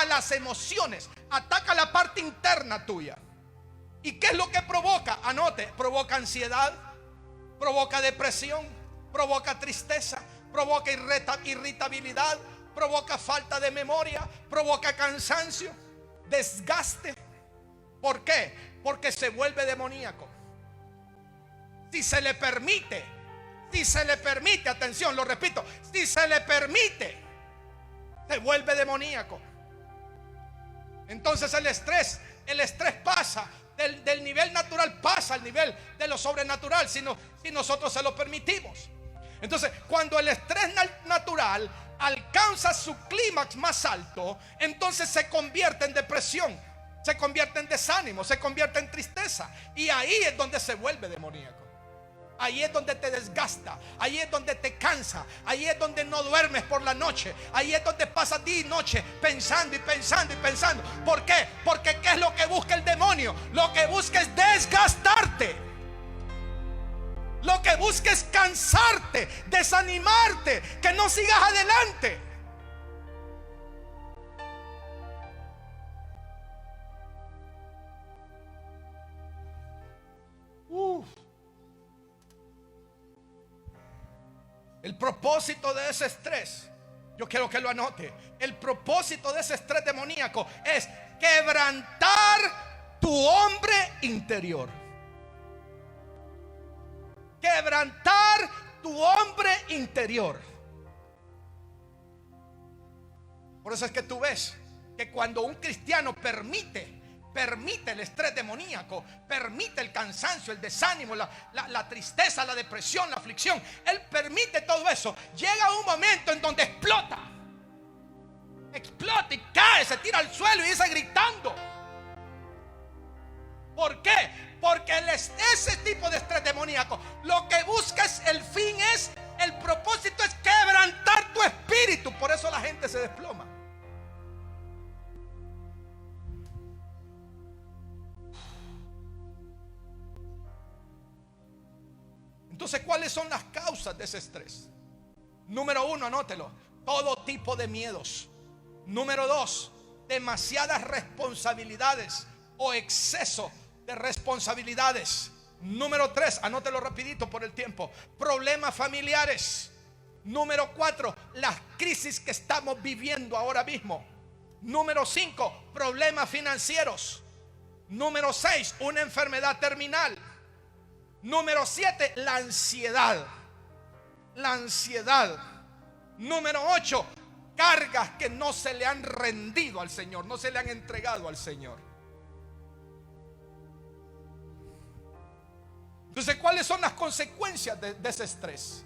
las emociones. Ataca la parte interna tuya. ¿Y qué es lo que provoca? Anote: provoca ansiedad, provoca depresión, provoca tristeza, provoca irritabilidad, provoca falta de memoria, provoca cansancio, desgaste. ¿Por qué? Porque se vuelve demoníaco. Si se le permite, atención, lo repito, si se le permite, se vuelve demoníaco. Entonces el estrés pasa del nivel natural, pasa al nivel de lo sobrenatural si nosotros se lo permitimos. Entonces, cuando el estrés natural alcanza su clímax más alto, entonces se convierte en depresión, se convierte en desánimo, se convierte en tristeza. Y ahí es donde se vuelve demoníaco. Ahí es donde te desgasta, ahí es donde te cansa, ahí es donde no duermes por la noche, ahí es donde pasas día y noche pensando y pensando y pensando. ¿Por qué? Porque ¿qué es lo que busca el demonio? Lo que busca es desgastarte. Lo que busca es cansarte, desanimarte, que no sigas adelante. El propósito de ese estrés, yo quiero que lo anote. El propósito de ese estrés demoníaco es quebrantar tu hombre interior. Quebrantar tu hombre interior. Por eso es que tú ves que cuando un cristiano permite el estrés demoníaco, permite el cansancio, el desánimo, la tristeza, la depresión, la aflicción, él permite todo eso, llega un momento en donde explota y cae, se tira al suelo y dice gritando. ¿Por qué? Porque ese tipo de estrés demoníaco, lo que busca es, el fin es, el propósito es quebrantar tu espíritu. Por eso la gente se desploma. Entonces, ¿cuáles son las causas de ese estrés? Número 1, anótelo: todo tipo de miedos. Número 2, demasiadas responsabilidades o exceso de responsabilidades. Número 3, anótelo rapidito por el tiempo: problemas familiares. Número 4, las crisis que estamos viviendo ahora mismo. Número 5, problemas financieros. Número 6, una enfermedad terminal. Número 7, la ansiedad. La ansiedad. Número 8, cargas que no se le han rendido al Señor, no se le han entregado al Señor. Entonces, ¿cuáles son las consecuencias de ese estrés?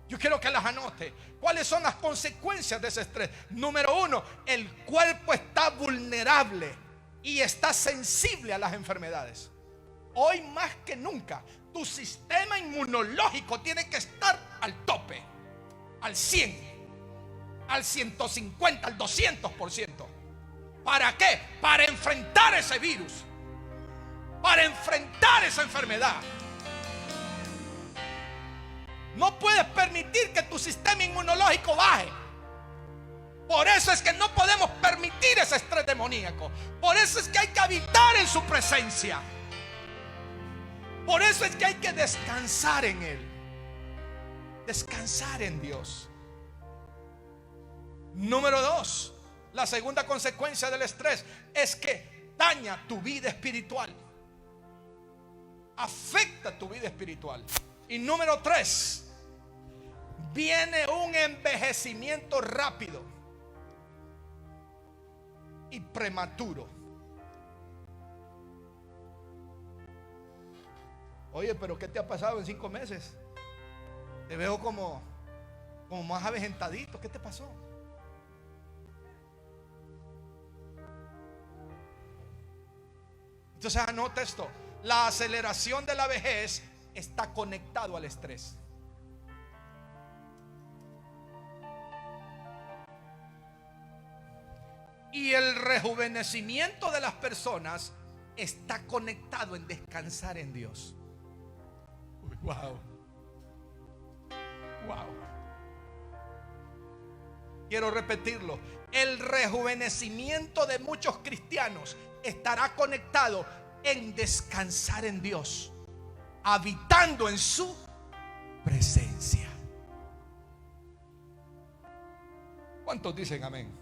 Yo quiero que las anote. ¿Cuáles son las consecuencias de ese estrés? Número 1, el cuerpo está vulnerable y está sensible a las enfermedades. Hoy más que nunca, tu sistema inmunológico tiene que estar al tope, al 100, al 150, al 200%. ¿Para qué? Para enfrentar ese virus, para enfrentar esa enfermedad. No puedes permitir que tu sistema inmunológico baje. Por eso es que no podemos permitir ese estrés demoníaco. Por eso es que hay que habitar en su presencia. Por eso es que hay que descansar en Él. Descansar en Dios. Número 2, la segunda consecuencia del estrés es que daña tu vida espiritual. Afecta tu vida espiritual. Y número 3, viene un envejecimiento rápido y prematuro. Oye, pero ¿qué te ha pasado en 5 meses? Te veo como más avejentadito. ¿Qué te pasó? Entonces anota esto: la aceleración de la vejez está conectado al estrés. Y el rejuvenecimiento de las personas está conectado en descansar en Dios. Wow. Wow. Quiero repetirlo: el rejuvenecimiento de muchos cristianos estará conectado en descansar en Dios, habitando en su presencia. ¿Cuántos dicen amén?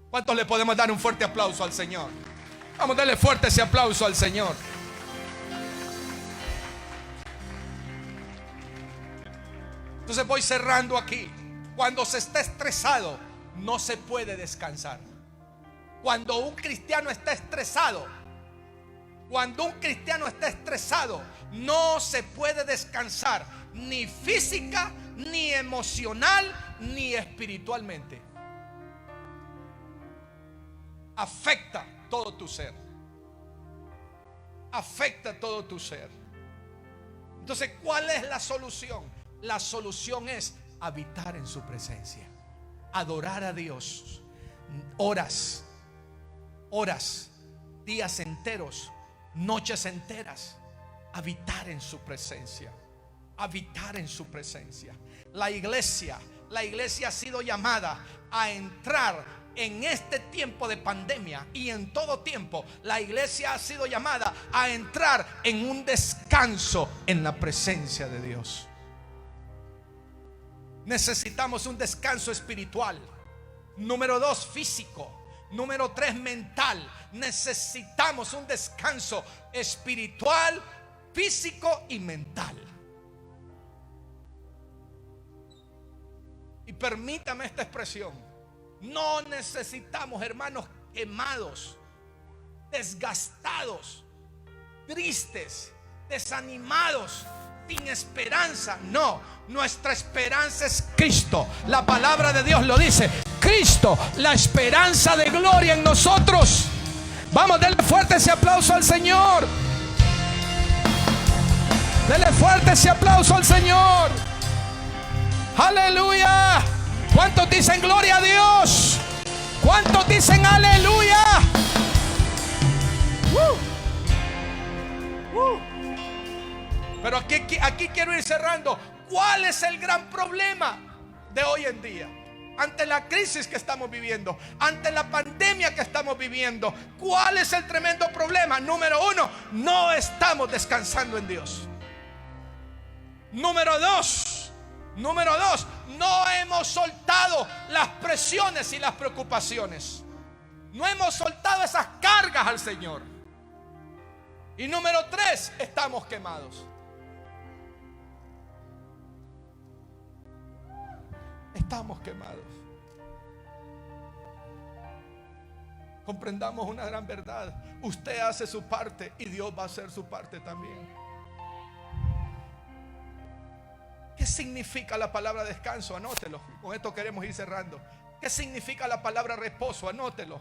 ¿Cuántos le podemos dar un fuerte aplauso al Señor? Vamos a darle fuerte ese aplauso al Señor. Entonces voy cerrando aquí. Cuando se está estresado, no se puede descansar. Cuando un cristiano está estresado, no se puede descansar, ni física, ni emocional, ni espiritualmente. Afecta todo tu ser. Afecta todo tu ser. Entonces, ¿cuál es la solución? La solución es habitar en su presencia, adorar a Dios, horas, días enteros, noches enteras, habitar en su presencia, habitar en su presencia. La iglesia ha sido llamada a entrar en este tiempo de pandemia, y en todo tiempo la iglesia ha sido llamada a entrar en un descanso en la presencia de Dios. Necesitamos un descanso espiritual. Número 2, físico. Número 3, mental. Necesitamos un descanso espiritual, físico y mental. Y permítame esta expresión: no necesitamos, hermanos, quemados, desgastados, tristes, desanimados, sin esperanza. No, nuestra esperanza es Cristo. La palabra de Dios lo dice: Cristo, la esperanza de gloria en nosotros. Vamos, denle fuerte ese aplauso al Señor. Denle fuerte ese aplauso al Señor. Aleluya. ¿Cuántos dicen gloria a Dios? ¿Cuántos dicen aleluya? Pero aquí quiero ir cerrando. ¿Cuál es el gran problema de hoy en día? Ante la crisis que estamos viviendo, ante la pandemia que estamos viviendo, ¿cuál es el tremendo problema? Número 1, no estamos descansando en Dios. Número dos, no hemos soltado las presiones y las preocupaciones. No hemos soltado esas cargas al Señor. Y número 3, estamos quemados. Estamos quemados. Comprendamos una gran verdad: usted hace su parte y Dios va a hacer su parte también. ¿Qué significa la palabra descanso? Anótelo. Con esto queremos ir cerrando. ¿Qué significa la palabra reposo? Anótelo.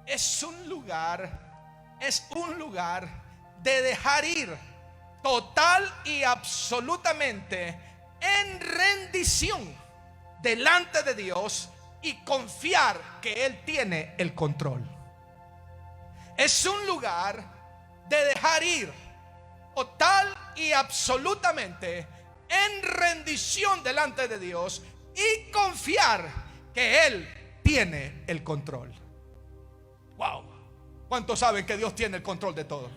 Es un lugar de dejar ir total y absolutamente en rendición delante de Dios y confiar que Él tiene el control. Es un lugar de dejar ir total y absolutamente en rendición delante de Dios y confiar que Él tiene el control. Wow. ¿Cuántos saben que Dios tiene el control de todo?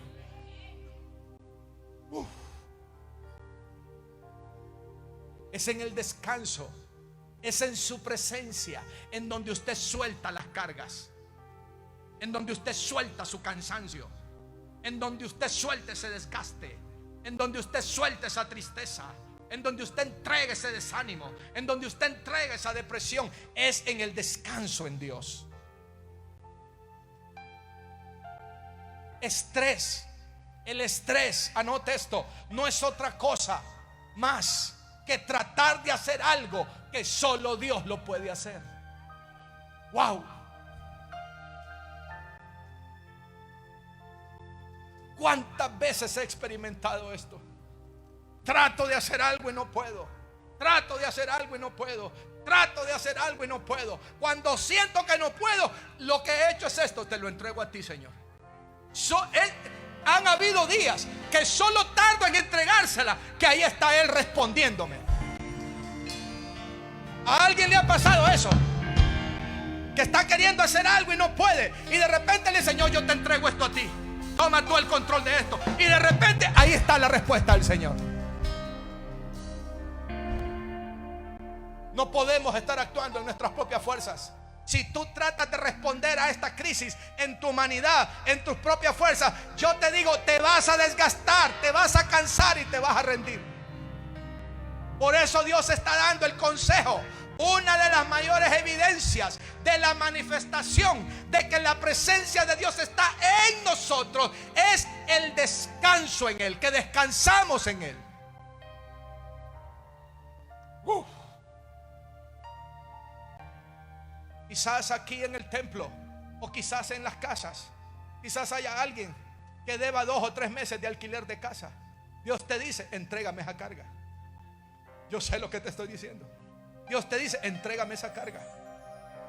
Es en el descanso, es en su presencia en donde usted suelta las cargas, en donde usted suelta su cansancio, en donde usted suelta ese desgaste, en donde usted suelta esa tristeza, en donde usted entrega ese desánimo, en donde usted entrega esa depresión. Es en el descanso en Dios. El estrés, anote esto, no es otra cosa más que tratar de hacer algo que solo Dios lo puede hacer. Wow. ¿Cuántas veces he experimentado esto? Trato de hacer algo y no puedo. Trato de hacer algo y no puedo. Trato de hacer algo y no puedo. Cuando siento que no puedo, lo que he hecho es esto: te lo entrego a ti, Señor. Han habido días que solo tardo en entregársela, que ahí está Él respondiéndome. ¿A alguien le ha pasado eso? Que está queriendo hacer algo y no puede, y de repente le dice: Señor, yo te entrego esto a ti, toma tú el control de esto. Y de repente ahí está la respuesta del Señor. No podemos estar actuando en nuestras propias fuerzas. Si tú tratas de responder a esta crisis en tu humanidad, en tus propias fuerzas, yo te digo, te vas a desgastar, te vas a cansar y te vas a rendir. Por eso Dios está dando el consejo. Una de las mayores evidencias de la manifestación de que la presencia de Dios está en nosotros es el descanso en Él, que descansamos en Él. Quizás aquí en el templo, o quizás en las casas, quizás haya alguien que deba 2 o 3 meses de alquiler de casa. Dios te dice, entrégame esa carga. Yo sé lo que te estoy diciendo. Dios te dice, entrégame esa carga.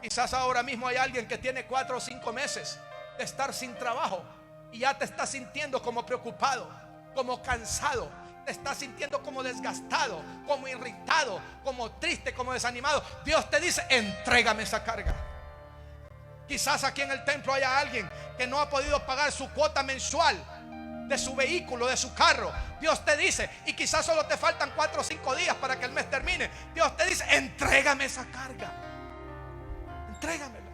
Quizás ahora mismo hay alguien que tiene 4 o 5 meses de estar sin trabajo y ya te estás sintiendo como preocupado, como cansado, te estás sintiendo como desgastado, como irritado, como triste, como desanimado. Dios te dice, entrégame esa carga. Quizás aquí en el templo haya alguien que no ha podido pagar su cuota mensual de su vehículo, de su carro. Dios te dice, y quizás solo te faltan 4 o 5 días para que el mes termine. Dios te dice, entrégame esa carga. Entrégamela.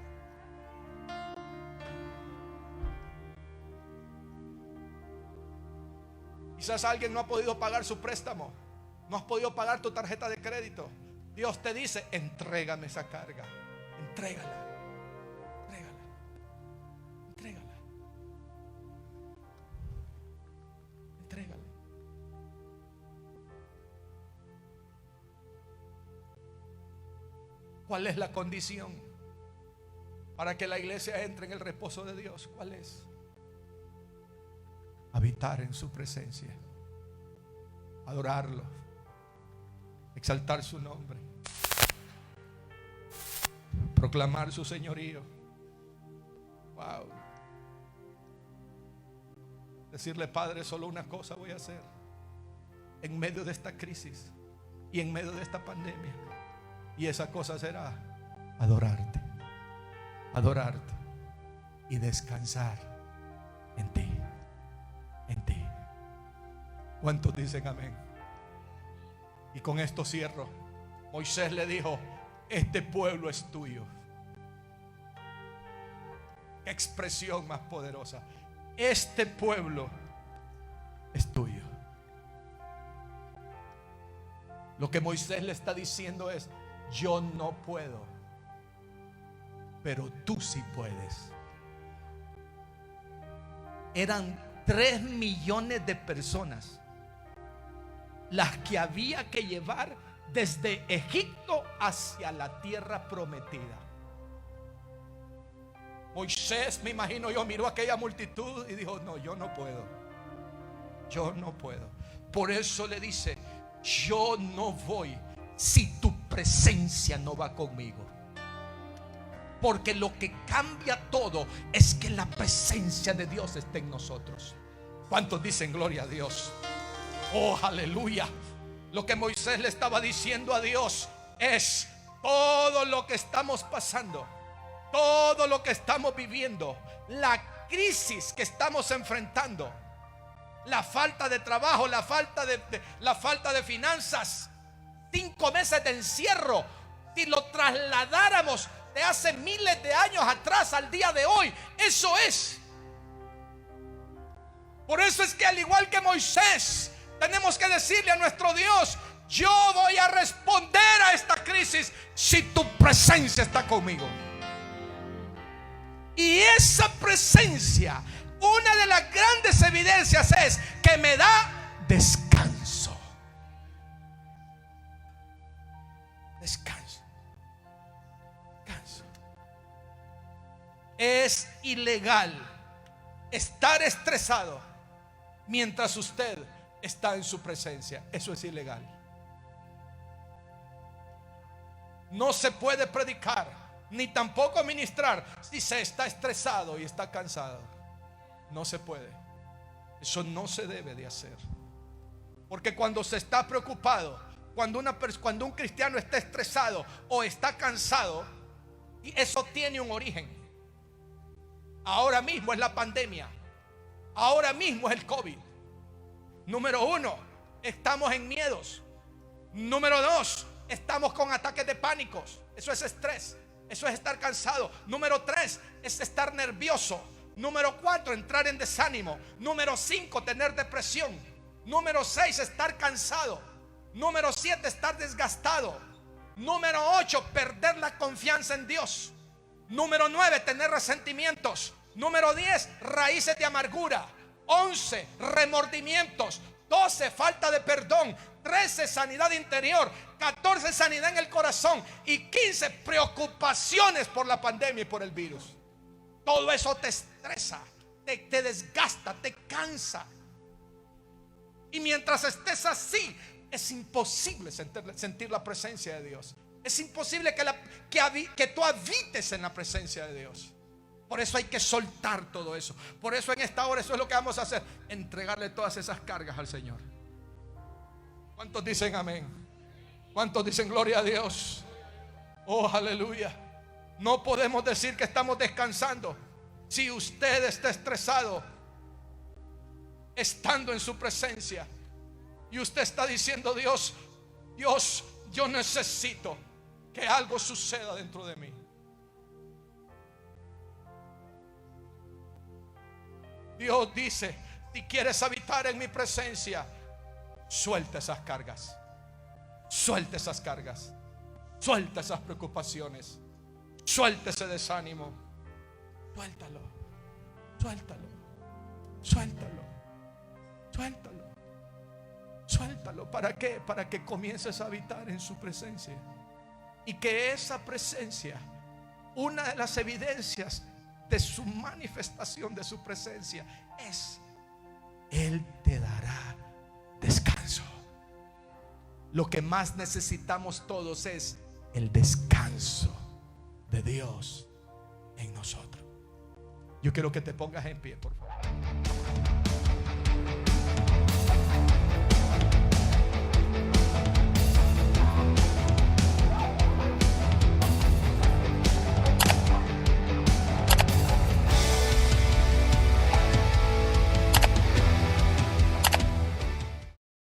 Quizás alguien no ha podido pagar su préstamo, no has podido pagar tu tarjeta de crédito. Dios te dice, entrégame esa carga. Entrégala. Entrégala. Entrégala. Entrégala. ¿Cuál es la condición para que la iglesia entre en el reposo de Dios? ¿Cuál es? Habitar en su presencia, adorarlo, exaltar su nombre, proclamar su señorío. Wow. Decirle, Padre, solo una cosa voy a hacer en medio de esta crisis y en medio de esta pandemia, y esa cosa será adorarte, adorarte y descansar en ti. En ti. ¿Cuántos dicen amén? Y con esto cierro. Moisés le dijo, este pueblo es tuyo. Qué expresión más poderosa. Este pueblo es tuyo. Lo que Moisés le está diciendo es, yo no puedo, pero tú sí puedes. Eran 3 millones de personas las que había que llevar desde Egipto hacia la tierra prometida. Moisés, me imagino yo, miró aquella multitud y dijo, no, yo no puedo. Yo no puedo. Por eso le dice, yo no voy si tu presencia no va conmigo. Porque lo que cambia todo es que la presencia de Dios esté en nosotros. ¿Cuántos dicen gloria a Dios? Oh, aleluya. Lo que Moisés le estaba diciendo a Dios es, todo lo que estamos pasando, todo lo que estamos viviendo, la crisis que estamos enfrentando, la falta de trabajo, la falta de finanzas, 5 meses de encierro, si lo trasladáramos de hace miles de años atrás al día de hoy, eso es. Por eso es que al igual que Moisés, tenemos que decirle a nuestro Dios, yo voy a responder a esta crisis si tu presencia está conmigo. Y esa presencia, una de las grandes evidencias es que me da descanso. Descanso. Es ilegal estar estresado mientras usted está en su presencia. Eso es ilegal. No se puede predicar ni tampoco ministrar si se está estresado y está cansado. No se puede. Eso no se debe de hacer. Porque cuando se está preocupado, cuando un cristiano está estresado o está cansado, y eso tiene un origen. Ahora mismo es la pandemia. Ahora mismo es el COVID. Número 1, estamos en miedos. Número 2, estamos con ataques de pánicos. Eso es estrés. Eso es estar cansado. Número 3, es estar nervioso. Número 4, entrar en desánimo. Número 5, tener depresión. Número 6, estar cansado. Número 7, estar desgastado. Número 8, perder la confianza en Dios. Número 9, tener resentimientos. Número 10, raíces de amargura. 11, remordimientos. 12, falta de perdón. 13, sanidad interior. 14, sanidad en el corazón. Y 15, preocupaciones por la pandemia y por el virus. Todo eso te estresa, te desgasta, te cansa. Y mientras estés así, es imposible sentir la presencia de Dios. Es imposible que tú habites en la presencia de Dios. Por eso hay que soltar todo eso. Por eso en esta hora eso es lo que vamos a hacer: entregarle todas esas cargas al Señor. ¿Cuántos dicen amén? ¿Cuántos dicen gloria a Dios? Oh, aleluya. No podemos decir que estamos descansando si usted está estresado estando en su presencia y usted está diciendo: Dios, yo necesito que algo suceda dentro de mí. Dios dice: si quieres habitar en mi presencia, suelta esas cargas, suelta esas cargas, suelta esas preocupaciones, suelta ese desánimo. Suéltalo, suéltalo, suéltalo, suéltalo, suéltalo. ¿Para qué? Para que comiences a habitar en su presencia. Y que esa presencia, una de las evidencias de su manifestación, de su presencia, es: Él te dará descanso. Lo que más necesitamos todos es el descanso de Dios en nosotros. Yo quiero que te pongas en pie, por favor.